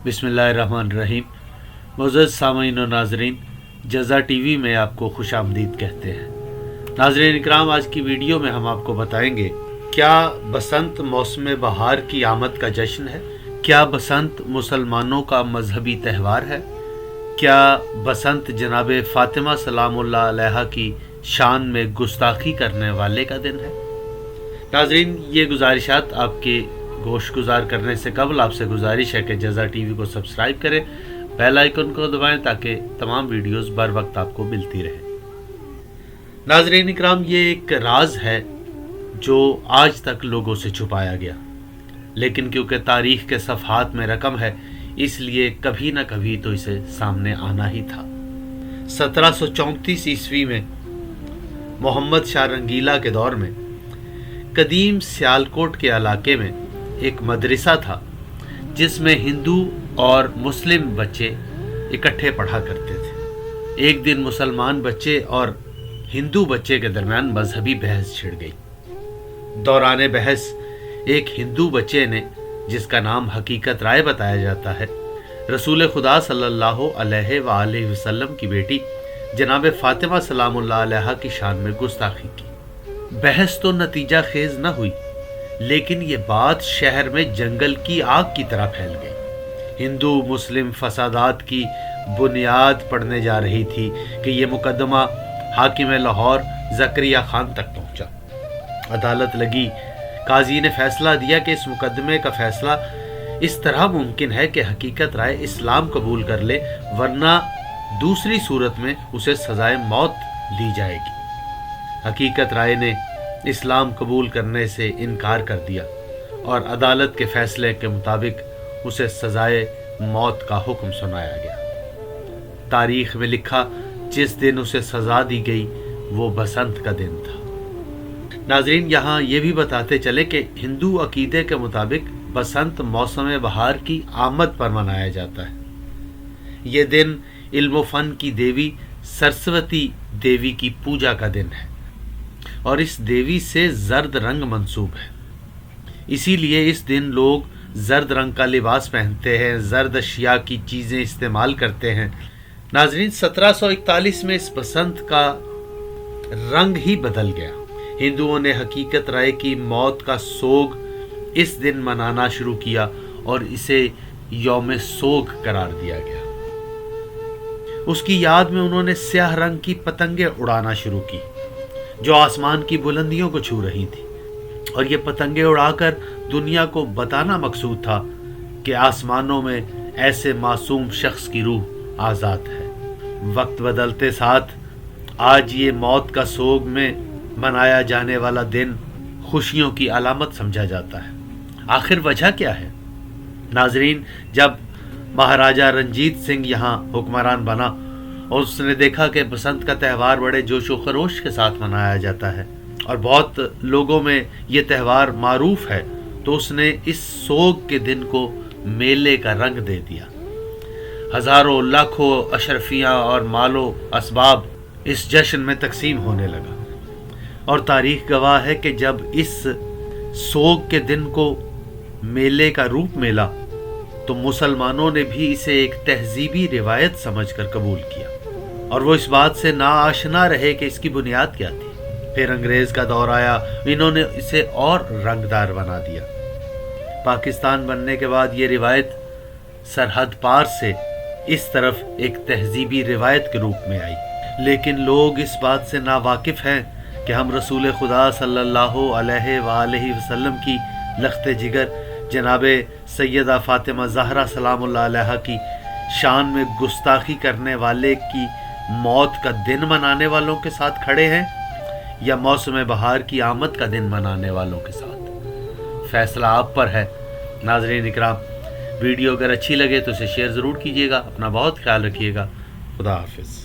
बिस्मिल्लाहिर्रहमानिर्रहीम। मुअज़्ज़ज़ सामीन और नाज़रीन, जज़ा टीवी में आपको खुश आमदीद कहते हैं। नाज़रीन इकराम, आज की वीडियो में हम आपको बताएंगे क्या बसंत मौसम बहार की आमद का जश्न है? क्या बसंत मुसलमानों का मजहबी त्यौहार है? क्या बसंत जनाब फ़ातिमा सलामुल्लाह अलैहा की शान में गुस्ताखी करने वाले का दिन है? नाज़रीन, ये गुजारिशात आपके गोश गुजार करने से कबल आपसे गुजारिश है कि जज़ा टीवी को सब्सक्राइब करें, बेल आइकन को दबाएं ताकि तमाम वीडियोस बर वक्त आपको मिलती रहे। नाज़रीन इकराम, ये एक राज है जो आज तक लोगों से छुपाया गया, लेकिन क्योंकि तारीख़ के सफ़हात में रकम है इसलिए कभी न कभी तो इसे सामने आना ही था। 1734 ईस्वी में मोहम्मद शाह रंगीला के दौर में कदीम सियालकोट के इलाके में एक मदरसा था जिसमें हिंदू और मुस्लिम बच्चे इकट्ठे पढ़ा करते थे। एक दिन मुसलमान बच्चे और हिंदू बच्चे के दरमियान मजहबी बहस छिड़ गई। दौरान बहस एक हिंदू बच्चे ने, जिसका नाम हकीकत राय बताया जाता है, रसूल खुदा सल्लल्लाहु अलैहि वसल्लम की बेटी जनाब फ़ातिमा सलामुल्लाह अलैहा की शान में गुस्ताखी की। बहस तो नतीजा खेज न हुई, लेकिन ये बात शहर में जंगल की आग की तरह फैल गई। हिंदू मुस्लिम फसादात की बुनियाद पड़ने जा रही थी कि ये मुकदमा हाकिम लाहौर ज़करिया खान तक पहुंचा। अदालत लगी। काजी ने फैसला दिया कि इस मुकदमे का फैसला इस तरह मुमकिन है कि हकीकत राय इस्लाम कबूल कर ले, वरना दूसरी सूरत में उसे सजाए मौत दी जाएगी। हकीकत राय ने इस्लाम कबूल करने से इनकार कर दिया और अदालत के फैसले के मुताबिक उसे सजाए मौत का हुक्म सुनाया गया। तारीख में लिखा, जिस दिन उसे सजा दी गई वो बसंत का दिन था। नाजरीन, यहाँ ये भी बताते चले कि हिंदू अकीदे के मुताबिक बसंत मौसम बहार की आमद पर मनाया जाता है। ये दिन इल्म फ़न की देवी सरस्वती देवी की पूजा का दिन है और इस देवी से जर्द रंग मंसूब है। इसीलिए इस दिन लोग जर्द रंग का लिबास पहनते हैं, जर्द अशिया की चीज़ें इस्तेमाल करते हैं। नाजरीन, 1741 में इस बसंत का रंग ही बदल गया। हिंदुओं ने हकीकत राय की मौत का सोग इस दिन मनाना शुरू किया और इसे यौम सोग करार दिया गया। उसकी याद में उन्होंने स्याह रंग की पतंगें उड़ाना शुरू की जो आसमान की बुलंदियों को छू रही थी, और ये पतंगे उड़ाकर दुनिया को बताना मकसूद था कि आसमानों में ऐसे मासूम शख्स की रूह आज़ाद है। वक्त बदलते साथ आज ये मौत का सोग में मनाया जाने वाला दिन खुशियों की अलामत समझा जाता है। आखिर वजह क्या है? नाजरीन, जब महाराजा रंजीत सिंह यहाँ हुक्मरान बना और उसने देखा कि बसंत का त्यौहार बड़े जोश व खरोश के साथ मनाया जाता है और बहुत लोगों में ये त्यौहार मारूफ है, तो उसने इस सोग के दिन को मेले का रंग दे दिया। हज़ारों लाखों अशरफियाँ और मालो असबाब इस जश्न में तकसीम होने लगा और तारीख गवाह है कि जब इस सोग के दिन को मेले का रूप मिला तो मुसलमानों ने भी इसे एक तहजीबी रिवायत समझकर कबूल किया और वो इस बात से नाआशना रहे कि इसकी बुनियाद क्या थी। फिर अंग्रेज़ का दौर आया, इन्होंने इसे और रंगदार बना दिया। पाकिस्तान बनने के बाद ये रिवायत सरहद पार से इस तरफ एक तहजीबी रिवायत के रूप में आई, लेकिन लोग इस बात से नावाकिफ़ हैं कि हम रसूल खुदा सल्लल्लाहु अलैहि वसल्लम की लख्त जिगर जनाब सैयदा फ़ातिमा ज़हरा सलामुल्लाह अलैहा की शान में गुस्ताखी करने वाले की मौत का दिन मनाने वालों के साथ खड़े हैं या मौसम बहार की आमद का दिन मनाने वालों के साथ। फैसला आप पर है। नाज़रीन इकराम, वीडियो अगर अच्छी लगे तो इसे शेयर ज़रूर कीजिएगा। अपना बहुत ख्याल रखिएगा। खुदा हाफिज़।